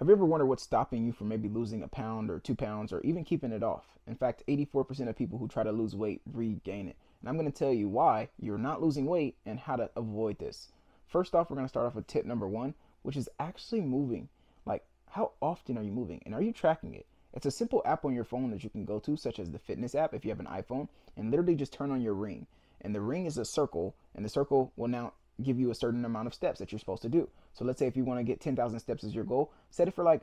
Have you ever wondered what's stopping you from maybe losing a pound or 2 pounds or even keeping it off? In fact, 84% of people who try to lose weight regain it. And I'm going to tell you why you're not losing weight and how to avoid this. First off, we're going to start off with tip number one, which is actually moving. Like, how often are you moving? And are you tracking it? It's a simple app on your phone that you can go to, such as the fitness app if you have an iPhone, and literally just turn on your ring. And the ring is a circle, and the circle will now give you a certain amount of steps that you're supposed to do. So let's say if you want to get 10,000 steps as your goal, set it for like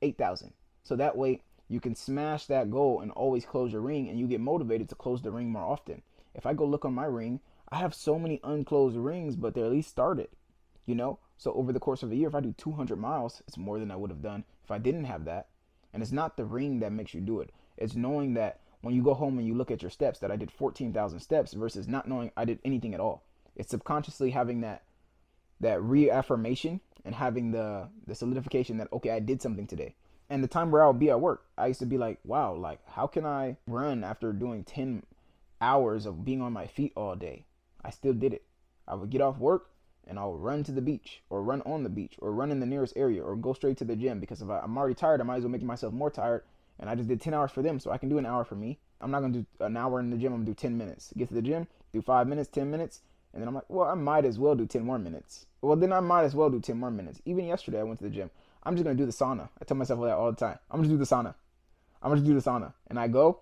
8,000. So that way you can smash that goal and always close your ring, and you get motivated to close the ring more often. If I go look on my ring, I have so many unclosed rings, but they're at least started, you know? So over the course of a year, if I do 200 miles, it's more than I would have done if I didn't have that. And it's not the ring that makes you do it. It's knowing that when you go home and you look at your steps, that I did 14,000 steps versus not knowing I did anything at all. It's subconsciously having that reaffirmation and having the solidification that, okay, I did something today. And the time where I would be at work, I used to be like, wow, like how can I run after doing 10 hours of being on my feet all day? I still did it. I would get off work and I would run to the beach or run on the beach or run in the nearest area or go straight to the gym, because if I'm already tired, I might as well make myself more tired. And I just did 10 hours for them, so I can do an hour for me. I'm not going to do an hour in the gym. I'm going to do 10 minutes. Get to the gym, do 5 minutes, 10 minutes. And then I'm like, well, I might as well do 10 more minutes. Well, then I might as well do 10 more minutes. Even yesterday, I went to the gym. I'm just going to do the sauna. I tell myself that all the time. I'm going to do the sauna. I'm going to do the sauna. And I go,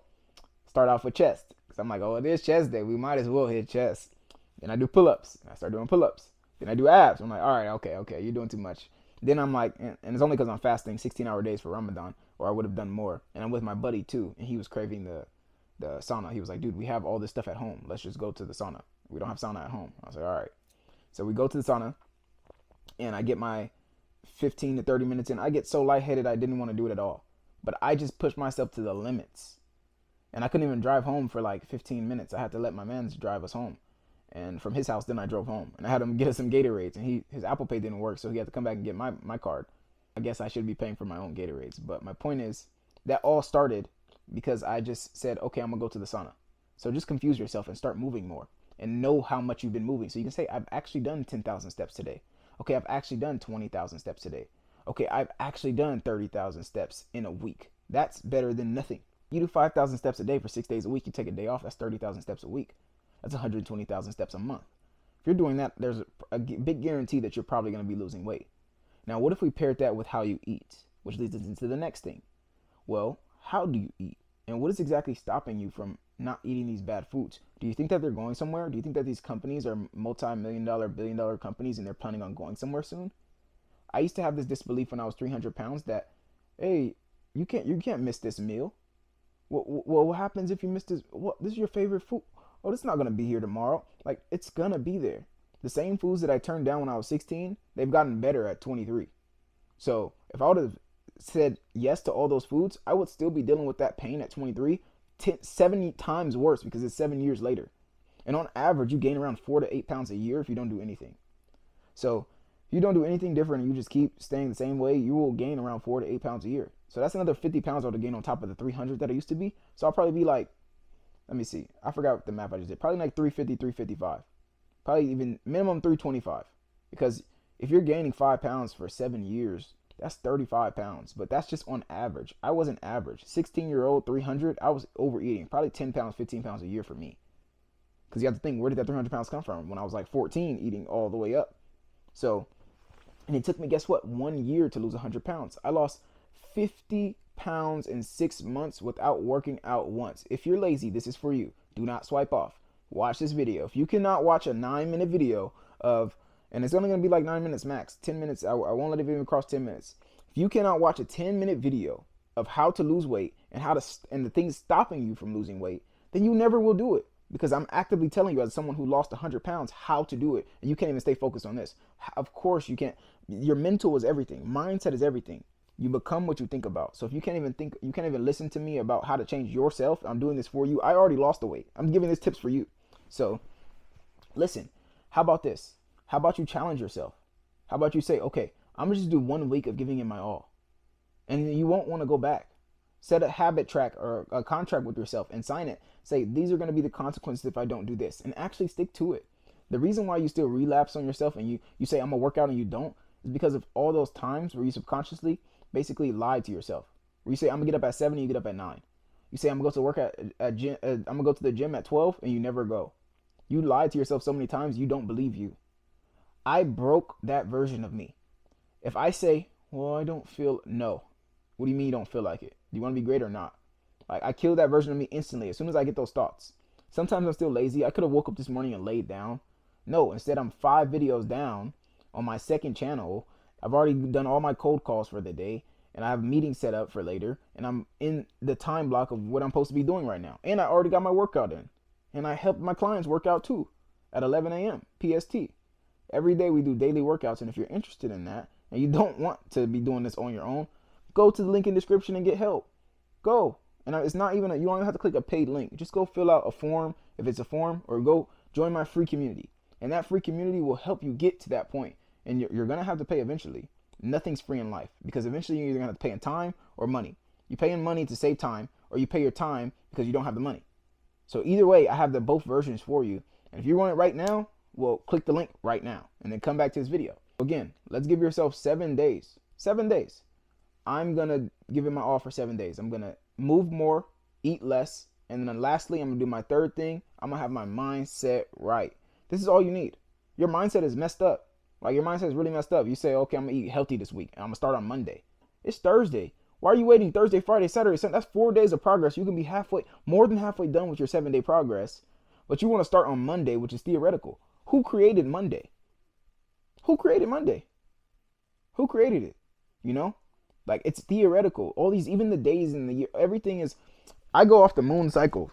start off with chest. Because I'm like, oh, it is chest day. We might as well hit chest. Then I do pull-ups. I start doing pull-ups. Then I do abs. I'm like, all right, okay, you're doing too much. Then I'm like, and it's only because I'm fasting 16-hour days for Ramadan, or I would have done more. And I'm with my buddy too, and he was craving the sauna. He was like, dude, we have all this stuff at home. Let's just go to the sauna. We don't have sauna at home. I was like, all right. So we go to the sauna, and I get my 15 to 30 minutes in. I get so lightheaded, I didn't want to do it at all. But I just pushed myself to the limits. And I couldn't even drive home for like 15 minutes. I had to let my man drive us home. And from his house, then I drove home. And I had him get us some Gatorades. And his Apple Pay didn't work, so he had to come back and get my card. I guess I should be paying for my own Gatorades. But my point is, that all started because I just said, okay, I'm going to go to the sauna. So just confuse yourself and start moving more. And know how much you've been moving. So you can say, I've actually done 10,000 steps today. Okay, I've actually done 20,000 steps today. Okay, I've actually done 30,000 steps in a week. That's better than nothing. You do 5,000 steps a day for 6 days a week. You take a day off, that's 30,000 steps a week. That's 120,000 steps a month. If you're doing that, there's a big guarantee that you're probably going to be losing weight. Now, what if we paired that with how you eat? Which leads us into the next thing. Well, how do you eat? And what is exactly stopping you from not eating these bad foods? Do you think that they're going somewhere? Do you think that these companies are multi-million-dollar, billion-dollar companies and they're planning on going somewhere soon? I used to have this disbelief when I was 300 pounds that, hey, you can't miss this meal. What happens if you miss this? What, this is your favorite food? Oh, it's not going to be here tomorrow. Like, it's going to be there. The same foods that I turned down when I was 16, they've gotten better at 23. So if I would have said yes to all those foods, I would still be dealing with that pain at 23, 70 times worse, because it's 7 years later. And on average, you gain around 4 to 8 pounds a year if you don't do anything. So if you don't do anything different and you just keep staying the same way, you will gain around 4 to 8 pounds a year. So that's another 50 pounds I would gain on top of the 300 that I used to be. So I'll probably be like, let me see. I forgot the math I just did. Probably like 350, 355. Probably even minimum 325. Because if you're gaining 5 pounds for 7 years, that's 35 pounds. But that's just on average. I wasn't average. 16-year-old, 300, I was overeating. Probably 10 pounds, 15 pounds a year for me. Because you have to think, where did that 300 pounds come from? When I was like 14, eating all the way up. So, and it took me, guess what? 1 year to lose 100 pounds. I lost 50 pounds in 6 months without working out once. If you're lazy, this is for you. Do not swipe off. Watch this video. If you cannot watch a 9-minute video of, and it's only going to be like 9 minutes max, 10 minutes, I won't let it even cross 10 minutes. If you cannot watch a 10-minute video of how to lose weight and and the things stopping you from losing weight, then you never will do it. Because I'm actively telling you, as someone who lost 100 pounds, how to do it. And you can't even stay focused on this. Of course you can't. Your mental is everything. Mindset is everything. You become what you think about. So if you can't even listen to me about how to change yourself, I'm doing this for you. I already lost the weight. I'm giving these tips for you. So listen, how about this? How about you challenge yourself? How about you say, okay, I'm gonna just do 1 week of giving it my all. And you won't want to go back. Set a habit track or a contract with yourself and sign it. Say, these are going to be the consequences if I don't do this, and actually stick to it. The reason why you still relapse on yourself and you say, I'm going to work out, and you don't, is because of all those times where you subconsciously basically lied to yourself. Where you say, I'm gonna get up at 7 and you get up at 9. You say, I'm gonna go to work at gym, I'm gonna go to the gym at 12 and you never go. You lied to yourself so many times you don't believe you. I broke that version of me. If I say, well, I don't feel, no. What do you mean you don't feel like it? Do you want to be great or not? Like, I killed that version of me instantly as soon as I get those thoughts. Sometimes I'm still lazy. I could have woke up this morning and laid down. No, instead I'm 5 videos down on my second channel. I've already done all my cold calls for the day, and I have a meeting set up for later, and I'm in the time block of what I'm supposed to be doing right now. And I already got my workout in. And I helped my clients work out too at 11 a.m. PST. Every day we do daily workouts, and if you're interested in that and you don't want to be doing this on your own, go to the link in the description and get help. Go. And it's not even, you don't even have to click a paid link. Just go fill out a form if it's a form, or go join my free community. And that free community will help you get to that point. And you're going to have to pay eventually. Nothing's free in life, because eventually you're either going to have to pay in time or money. You pay in money to save time, or you pay your time because you don't have the money. So either way, I have the both versions for you. And if you want it right now, well, click the link right now and then come back to this video. Again, let's give yourself 7 days. 7 days. I'm going to give it my all for 7 days. I'm going to move more, eat less, and then lastly, I'm going to do my third thing. I'm going to have my mindset right. This is all you need. Your mindset is messed up. Like, your mindset is really messed up. You say, okay, I'm going to eat healthy this week, and I'm going to start on Monday. It's Thursday. Why are you waiting Thursday, Friday, Saturday, Sunday? That's 4 days of progress. You can be more than halfway done with your 7-day progress, but you want to start on Monday, which is theoretical. Who created Monday? Who created Monday? Who created it? You know? Like, it's theoretical. All these, even the days in the year, everything is, I go off the moon cycle.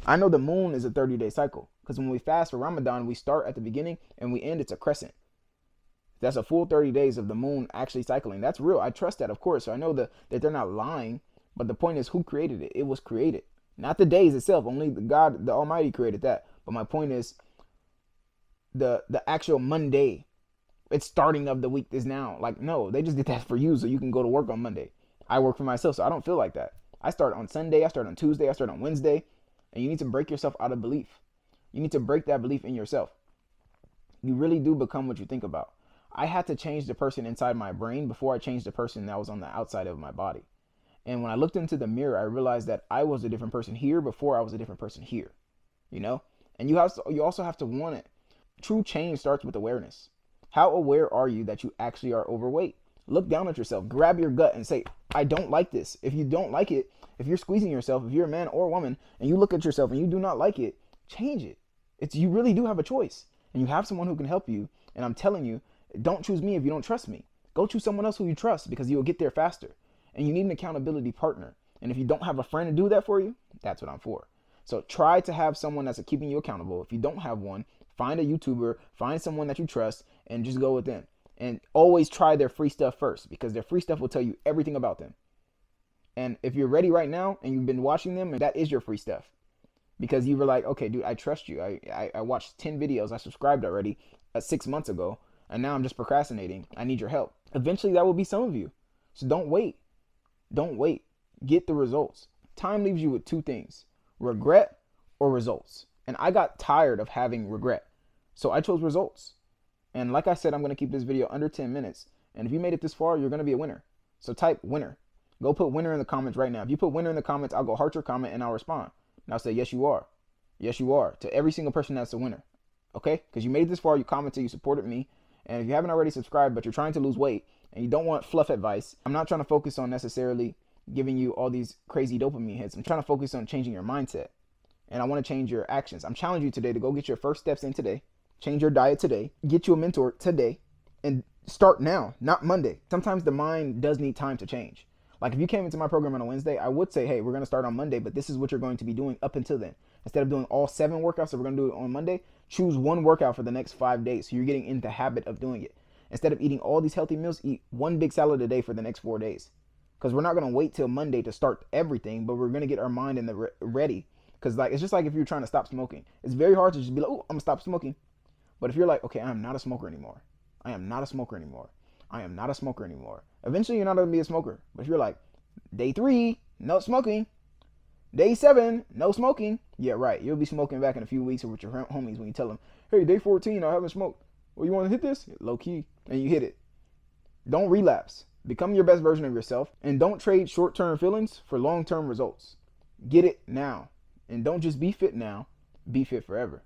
I know the moon is a 30-day cycle, because when we fast for Ramadan, we start at the beginning and we end, it's a crescent. That's a full 30 days of the moon actually cycling. That's real. I trust that, of course. So I know that they're not lying, but the point is, who created it? It was created. Not the days itself. Only the God, the Almighty created that. But my point is, the actual Monday, it's starting of the week is now. Like, no, they just did that for you so you can go to work on Monday. I work for myself, so I don't feel like that. I start on Sunday, I start on Tuesday, I start on Wednesday, and you need to break yourself out of belief. You need to break that belief in yourself. You really do become what you think about. I had to change the person inside my brain before I changed the person that was on the outside of my body. And when I looked into the mirror, I realized that I was a different person here before I was a different person here. You know? And you also have to want it. True change starts with awareness. How aware are you that you actually are overweight? Look down at yourself, grab your gut and say, I don't like this. If you don't like it, if you're squeezing yourself, if you're a man or a woman and you look at yourself and you do not like it, change it. You really do have a choice, and you have someone who can help you. And I'm telling you, don't choose me if you don't trust me. Go choose someone else who you trust, because you'll get there faster. And you need an accountability partner. And if you don't have a friend to do that for you, that's what I'm for. So try to have someone that's keeping you accountable. If you don't have one, find a YouTuber, find someone that you trust, and just go with them. And always try their free stuff first, because their free stuff will tell you everything about them. And if you're ready right now and you've been watching them, and that is your free stuff, because you were like, okay, dude, I trust you. I watched 10 videos. I subscribed already 6 months ago, and now I'm just procrastinating. I need your help. Eventually, that will be some of you. So don't wait. Don't wait. Get the results. Time leaves you with 2 things: regret or results. And I got tired of having regret. So I chose results. And like I said, I'm going to keep this video under 10 minutes. And if you made it this far, you're going to be a winner. So type winner. Go put winner in the comments right now. If you put winner in the comments, I'll go heart your comment and I'll respond. And I'll say, yes, you are. Yes, you are. To every single person that's a winner. Okay? Because you made it this far, you commented, you supported me. And if you haven't already subscribed, but you're trying to lose weight and you don't want fluff advice, I'm not trying to focus on necessarily giving you all these crazy dopamine hits. I'm trying to focus on changing your mindset. And I want to change your actions. I'm challenging you today to go get your first steps in today. Change your diet today. Get you a mentor today. And start now, not Monday. Sometimes the mind does need time to change. Like, if you came into my program on a Wednesday, I would say, hey, we're going to start on Monday, but this is what you're going to be doing up until then. Instead of doing all 7 workouts that we're going to do on Monday, choose 1 workout for the next 5 days. So you're getting in the habit of doing it. Instead of eating all these healthy meals, eat 1 big salad a day for the next 4 days. Because we're not going to wait till Monday to start everything, but we're going to get our mind in the ready. Because like, it's just like if you're trying to stop smoking. It's very hard to just be like, oh, I'm going to stop smoking. But if you're like, okay, I'm not a smoker anymore. I am not a smoker anymore. I am not a smoker anymore. Eventually, you're not going to be a smoker. But if you're like, day 3, no smoking. Day 7, no smoking. Yeah, right. You'll be smoking back in a few weeks or with your homies when you tell them, hey, day 14, I haven't smoked. Well, you want to hit this? Low key. And you hit it. Don't relapse. Become your best version of yourself and don't trade short-term feelings for long-term results. Get it now. And don't just be fit now, be fit forever.